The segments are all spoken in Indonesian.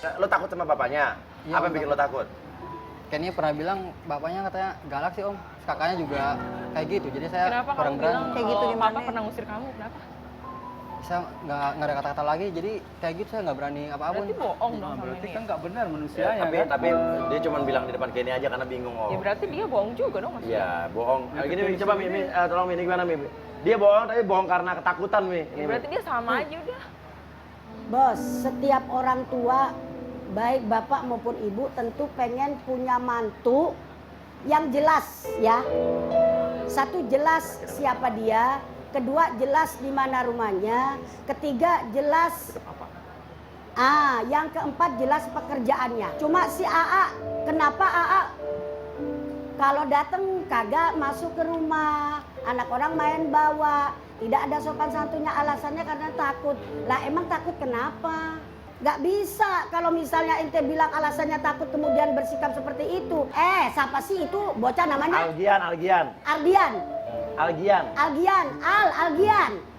Lo takut sama bapaknya? Iya, Apa yang bikin lo takut? Kenny pernah bilang bapaknya katanya galak sih om. Kakaknya juga kayak gitu. Jadi saya Kenapa kurang kamu bilang berani. Kayak gitu kalau gimana papa ya? pernah ngusir kamu? Kenapa? Saya nggak ada kata-kata lagi. Jadi kayak gitu saya nggak berani apa-apun. Berarti bohong dong Nah, sama berarti ini. kan nggak benar manusia Ya, ya kan? tapi dia cuma bilang di depan Kenny aja karena bingung Ya om. berarti dia bohong juga dong maksudnya. Iya, bohong. Gini, Mi, coba Mi, tolong Mi, ini gimana Mi? Dia bohong, tapi bohong karena ketakutan Mi. Ya berarti dia sama aja udah. Bos, setiap orang tua, baik bapak maupun ibu tentu pengen punya mantu yang jelas ya. Satu, jelas siapa dia. Kedua, jelas di mana rumahnya. Ketiga, jelas. Yang keempat, jelas pekerjaannya. Cuma si AA, kenapa AA kalau datang kagak masuk ke rumah, anak orang main bawa, tidak ada sopan santunnya, alasannya karena takut. Lah emang takut kenapa? Gak bisa kalau misalnya ente bilang alasannya takut kemudian bersikap seperti itu. Siapa sih itu bocah namanya? Algian. Ardian. Algian. Algian.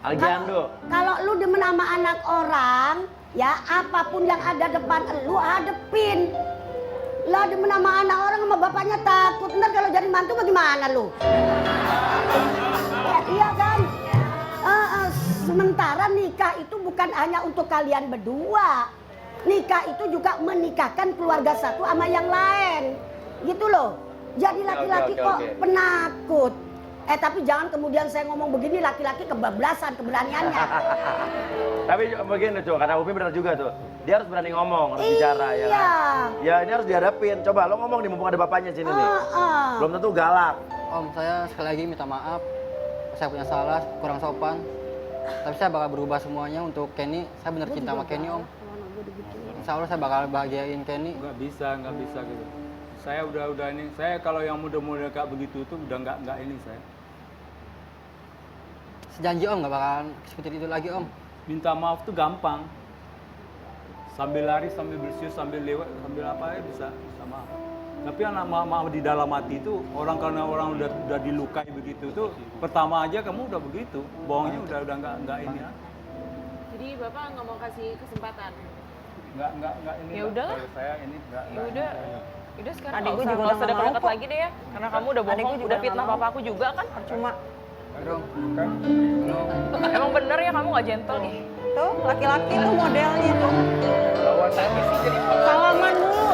Algiando. Kalau lu demen sama anak orang, ya apapun yang ada depan lu hadepin. Lah demen sama anak orang sama bapaknya takut. Ntar kalau jadi mantu bagaimana lu? Iya kan? Sementara nikah itu bukan hanya untuk kalian berdua. Nikah itu juga menikahkan keluarga satu sama yang lain. Gitu loh. Jadi laki-laki kok penakut. Tapi jangan kemudian saya ngomong begini laki-laki kebablasan keberaniannya. Tapi begini tuh, kata Upi benar juga tuh. Dia harus berani ngomong, harus bicara ya kan? Ya ini harus dihadapin. Coba lo ngomong nih, mumpung ada bapaknya sini nih. Belum tentu galak. Om, saya sekali lagi minta maaf. Saya punya salah, kurang sopan. Tapi saya bakal berubah semuanya untuk Kenny. Saya bener cinta sama Kenny om. Insya Allah saya bakal bahagiain Kenny. Nggak bisa gitu. Saya udah ini. Saya kalau yang muda-muda kayak begitu tuh udah nggak ini saya. Sejanji om nggak bakalan seperti itu lagi om. Minta maaf tuh gampang. Sambil lari, sambil bersiul, sambil lewat, sambil apa ya bisa sama. Tapi anak maaf di dalam hati itu karena orang udah dilukai begitu tuh pertama aja kamu udah begitu, bohongnya udah nggak ini ya. Jadi bapak nggak mau kasih kesempatan. Nggak ini. Ya udah. Kalau saya ini nggak. Ya udah sekarang Adik gue juga nggak udah usah nggak mau deket-deket kok. lagi deh ya. Karena kamu udah Adik gue bohong, juga udah nggak fitnah mau. papa aku juga kan. Cuma Dong. Emang bener ya kamu nggak gentle nih. tuh laki-laki tuh modelnya tuh. Lawan saya Salaman dulu.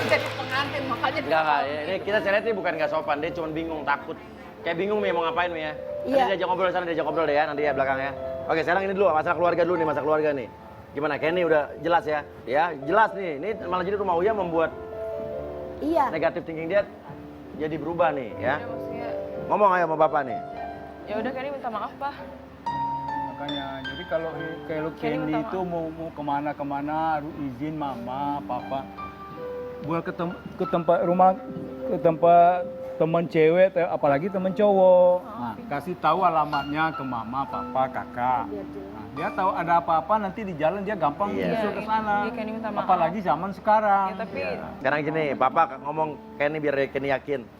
Jadi pengantin makanya Enggak. Ini kita lihat sih bukan nggak sopan, dia cuma bingung, takut. Kayak bingung Mi mau ngapain Mi ya. Iya. Nanti diajak ngobrol sana, diajak ngobrol deh ya, nanti ya belakang ya. Oke, sekarang ini dulu, masalah keluarga dulu nih, masalah keluarga nih. Gimana, Kenny udah jelas ya? Ya, jelas nih. Ini malah jadi rumah Uya membuat Iya. negatif thinking dia jadi berubah nih ya. Ya, maksudnya Ngomong ayo sama bapak nih. ya udah Kenny minta maaf pak. makanya. Jadi kalau Kenny Kenny minta itu mau kemana harus izin mama, papa. Buat ke tempat rumah, ke tempat teman cewek, apalagi teman cowok. Nah, kasih tahu alamatnya ke mama, papa, kakak. Nah, dia tahu ada apa-apa nanti di jalan dia gampang Iya. nyusul ke sana. Iya, Kenny minta maaf. Apalagi zaman sekarang. Ya tapi Sekarang gini, bapak ngomong Kenny biar Kenny yakin.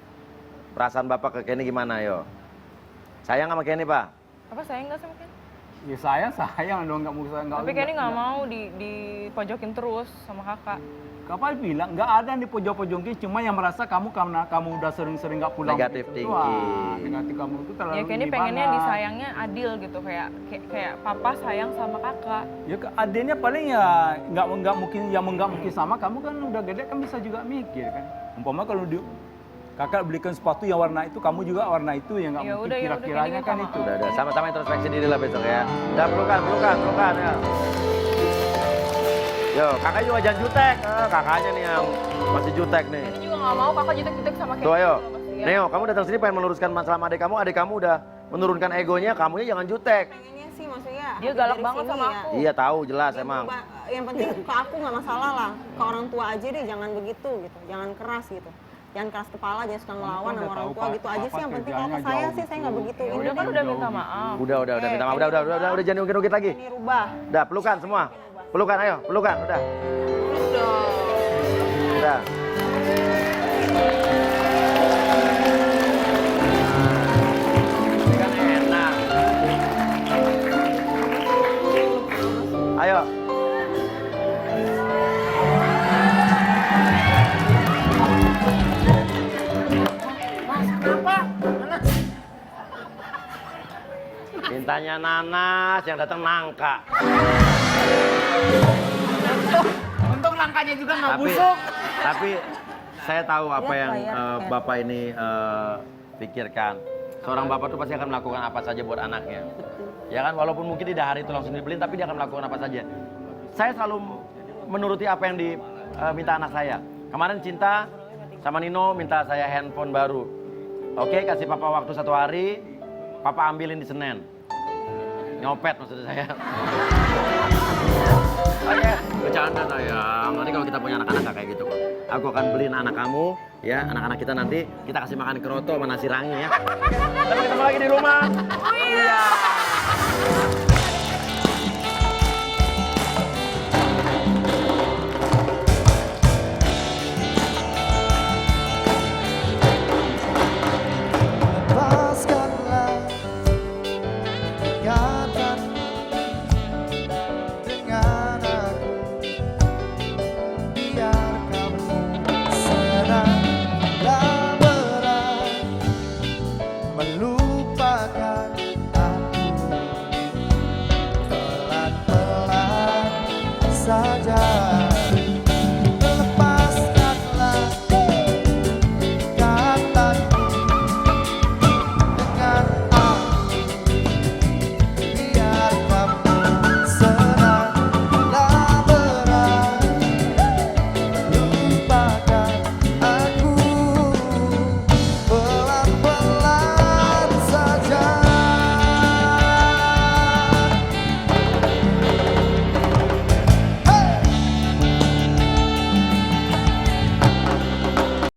Perasaan bapak ke Kenny gimana yo? Sayang sama Kenny pak? apa sayang nggak sama Kenny? Ya sayang dong, nggak mau Tapi Kenny nggak mau dipojokin terus sama kakak. Kapal bilang nggak ada di pojok-pojoknya, cuma yang merasa kamu karena kamu udah sering-sering nggak pulang. Negatif begitu. thinking. Wah, negatif kamu itu terlalu Ya Kenny gimana. pengennya disayangnya adil gitu kayak papa sayang sama kakak. Ya adanya paling ya nggak mungkin sama kamu kan udah gede kan bisa juga mikir kan. Umpama kalau kakak belikan sepatu yang warna itu, kamu juga warna itu ya nggak Ya mungkin udah, kira-kiranya Kenny kan minta itu. Udah, sama-sama introspeksi diri lah besok ya. Udah pelukan ya. Yo, kakak juga jangan jutek. Kakaknya nih yang masih jutek nih. Kenny juga nggak mau kakak jutek-jutek sama Kenny. Tuh ayo. Pasti ya. Neo, kamu datang sini pengen meluruskan masalah sama adik kamu udah menurunkan egonya, kamunya jangan jutek. Pengennya sih maksudnya. Dia galak banget sama aku. Iya tahu, jelas emang. Yang penting ke aku nggak masalah lah. Ke orang tua aja deh jangan begitu gitu. Jangan keras gitu. Jangan keras kepala, jangan suka ngelawan sama orang tua gitu aja sih. Yang penting kalau ke saya sih saya nggak begitu. Ya udah kan udah minta maaf. Udah minta maaf. Udah jangan ungkit-ungkit lagi. Ini rubah. Udah, pelukan semua. Pelukan, ayo, pelukan, udah. Udah. Ini kan enak. Ayo. Biasanya nanas, yang datang nangka. Untung langkahnya juga nggak Tapi, busuk. tapi saya tahu apa Lihat yang layar, bapak ini pikirkan. Seorang bapak tuh pasti akan melakukan apa saja buat anaknya. Ya kan, walaupun mungkin tidak hari itu langsung dibeliin, tapi dia akan melakukan apa saja. Saya selalu menuruti apa yang diminta anak saya. Kemarin Cinta sama Nino minta saya handphone baru. Oke, kasih papa waktu 1 hari, papa ambilin di Senin. Nyopet maksud saya. Oke, bercanda sayang. Nanti kalau kita punya anak-anak nggak kayak gitu kok. Aku akan beliin anak kamu, ya, anak-anak kita nanti kita kasih makan keroto sama nasi rangi ya. Sampai ketemu lagi di rumah. Oh iya. Lepaskanlah ikatan dengan aku, biar kamu senanglah berat melupakan aku. Pelan-pelan saja